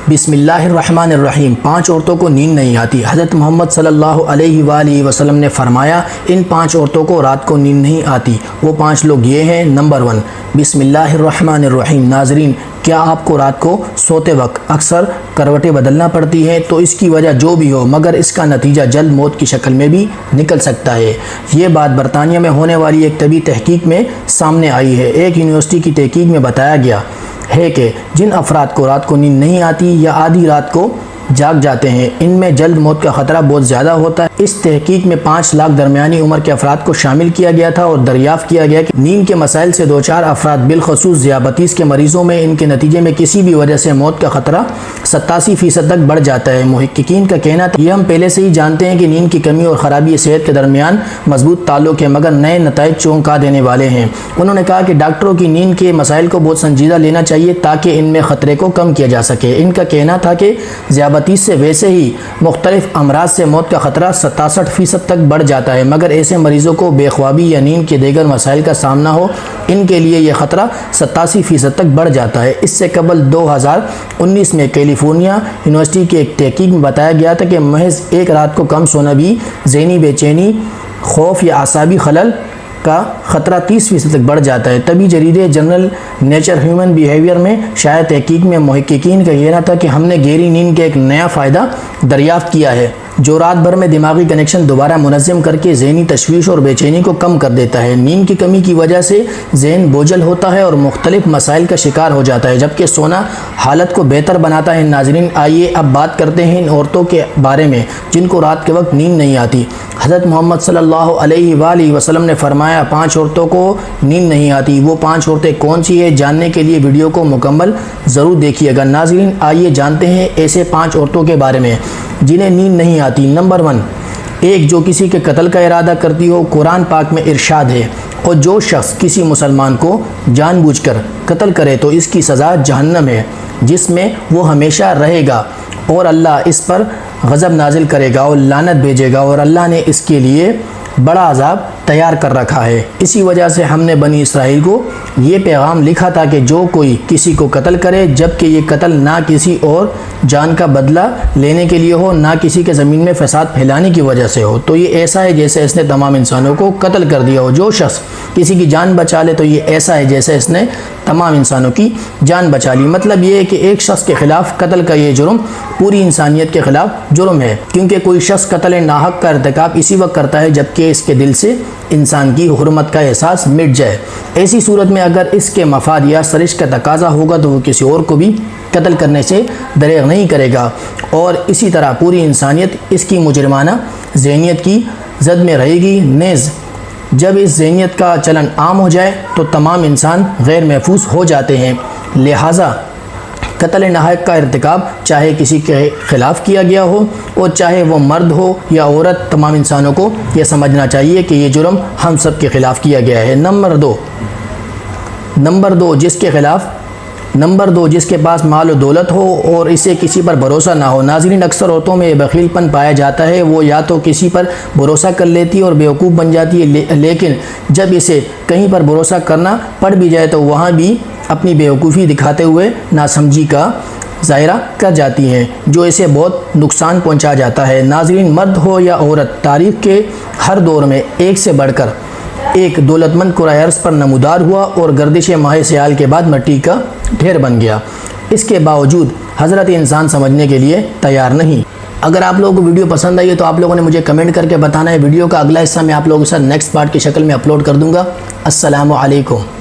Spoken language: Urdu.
بسم اللہ الرحمن الرحیم۔ 5 عورتوں کو نیند نہیں آتی۔ حضرت محمد صلی اللہ علیہ وآلہ وسلم نے فرمایا ان 5 عورتوں کو رات کو نیند نہیں آتی۔ وہ 5 لوگ یہ ہیں۔ نمبر 1، بسم اللہ الرحمن الرحیم۔ ناظرین، کیا آپ کو رات کو سوتے وقت اکثر کروٹیں بدلنا پڑتی ہیں؟ تو اس کی وجہ جو بھی ہو مگر اس کا نتیجہ جلد موت کی شکل میں بھی نکل سکتا ہے۔ یہ بات برطانیہ میں ہونے والی ایک طبی تحقیق میں سامنے آئی ہے۔ ایک یونیورسٹی کی تحقیق میں بتایا گیا ہے کہ جن افراد کو رات کو نیند نہیں آتی یا آدھی رات کو جاگ جاتے ہیں، ان میں جلد موت کا خطرہ بہت زیادہ ہوتا ہے۔ اس تحقیق میں 5 لاکھ درمیانی عمر کے افراد کو شامل کیا گیا تھا اور دریافت کیا گیا کہ نیند کے مسائل سے دوچار افراد بالخصوص ذیابیطس کے مریضوں میں ان کے نتیجے میں کسی بھی وجہ سے موت کا خطرہ 87% تک بڑھ جاتا ہے۔ محققین کا کہنا تھا یہ ہم پہلے سے ہی جانتے ہیں کہ نیند کی کمی اور خرابی صحت کے درمیان مضبوط تعلق ہے، مگر نئے نتائج چونکا دینے والے ہیں۔ انہوں نے کہا کہ ڈاکٹروں کی نیند کے مسائل کو بہت سنجیدہ لینا چاہیے تاکہ ان میں خطرے کو کم کیا جا سکے۔ ان کا کہنا تھا کہ ذیابیطس سے ویسے ہی مختلف امراض سے موت کا خطرہ 67% تک بڑھ جاتا ہے، مگر ایسے مریضوں کو بے خوابی یا نیند کے دیگر مسائل کا سامنا ہو ان کے لیے یہ خطرہ 87% تک بڑھ جاتا ہے۔ اس سے قبل 2019 میں کیلیفورنیا یونیورسٹی کی ایک تحقیق میں بتایا گیا تھا کہ محض ایک رات کو کم سونا بھی ذہنی بے چینی، خوف یا اعصابی خلل کا خطرہ 30% تک بڑھ جاتا ہے۔ طبی جریدے جنرل نیچر ہیومن بیہیویئر میں شائع تحقیق میں محققین کا کہنا تھا کہ ہم نے گہری نیند کے ایک نیا فائدہ دریافت کیا ہے جو رات بھر میں دماغی کنیکشن دوبارہ منظم کر کے ذہنی تشویش اور بے چینی کو کم کر دیتا ہے۔ نیند کی کمی کی وجہ سے ذہن بوجھل ہوتا ہے اور مختلف مسائل کا شکار ہو جاتا ہے، جبکہ سونا حالت کو بہتر بناتا ہے۔ ناظرین، آئیے اب بات کرتے ہیں ان عورتوں کے بارے میں جن کو رات کے وقت نیند نہیں آتی۔ حضرت محمد صلی اللہ علیہ وآلہ وسلم نے فرمایا 5 عورتوں کو نیند نہیں آتی۔ وہ 5 عورتیں کون سی ہیں؟ جاننے کے لیے ویڈیو کو مکمل ضرور دیکھیے گا۔ ناظرین، آئیے جانتے ہیں ایسے 5 عورتوں کے بارے میں جنہیں نیند نہیں آتی۔ نمبر 1، ایک جو کسی کے قتل کا ارادہ کرتی ہو۔ قرآن پاک میں ارشاد ہے اور جو شخص کسی مسلمان کو جان بوجھ کر قتل کرے تو اس کی سزا جہنم ہے جس میں وہ ہمیشہ رہے گا، اور اللہ اس پر غضب نازل کرے گا اور لعنت بھیجے گا، اور اللہ نے اس کے لیے بڑا عذاب تیار کر رکھا ہے۔ اسی وجہ سے ہم نے بنی اسرائیل کو یہ پیغام لکھا تھا کہ جو کوئی کسی کو قتل کرے جبکہ یہ قتل نہ کسی اور جان کا بدلہ لینے کے لیے ہو، نہ کسی کے زمین میں فساد پھیلانے کی وجہ سے ہو، تو یہ ایسا ہے جیسے اس نے تمام انسانوں کو قتل کر دیا ہو۔ جو شخص کسی کی جان بچا لے تو یہ ایسا ہے جیسے اس نے تمام انسانوں کی جان بچا لی۔ مطلب یہ ہے کہ ایک شخص کے خلاف قتل کا یہ جرم پوری انسانیت کے خلاف جرم ہے، کیونکہ کوئی شخص قتل ناحق کا ارتکاب اسی وقت کرتا ہے جبکہ اس کے دل سے انسان کی حرمت کا احساس مٹ جائے۔ ایسی صورت میں اگر اس کے مفاد یا سرشت کا تقاضا ہوگا تو وہ کسی اور کو بھی قتل کرنے سے دریغ نہیں کرے گا، اور اسی طرح پوری انسانیت اس کی مجرمانہ ذہنیت کی زد میں رہے گی۔ نیز جب اس ذہنیت کا چلن عام ہو جائے تو تمام انسان غیر محفوظ ہو جاتے ہیں۔ لہٰذا قتل ناحق کا ارتکاب چاہے کسی کے خلاف کیا گیا ہو اور چاہے وہ مرد ہو یا عورت، تمام انسانوں کو یہ سمجھنا چاہیے کہ یہ جرم ہم سب کے خلاف کیا گیا ہے۔ نمبر دو جس کے پاس مال و دولت ہو اور اسے کسی پر بھروسہ نہ ہو۔ ناظرین، اکثر عورتوں میں بخیل پن پایا جاتا ہے۔ وہ یا تو کسی پر بھروسہ کر لیتی ہے اور بیوقوف بن جاتی ہے، لیکن جب اسے کہیں پر بھروسہ کرنا پڑ بھی جائے تو وہاں بھی اپنی بیوقوفی دکھاتے ہوئے ناسمجھی کا ظاہرہ کر جاتی ہیں جو اسے بہت نقصان پہنچا جاتا ہے۔ ناظرین، مرد ہو یا عورت، تاریخ کے ہر دور میں ایک سے بڑھ کر ایک دولت مند کرۂ ارض پر نمودار ہوا اور گردش ماہ سیال کے بعد مٹی کا ڈھیر بن گیا۔ اس کے باوجود حضرت انسان سمجھنے کے لیے تیار نہیں۔ اگر آپ لوگوں کو ویڈیو پسند آئی ہے تو آپ لوگوں نے مجھے کمنٹ کر کے بتانا ہے۔ ویڈیو کا اگلا حصہ میں آپ لوگوں کے ساتھ نیکسٹ پارٹ کی شکل میں اپلوڈ کر دوں گا۔ السلام علیکم۔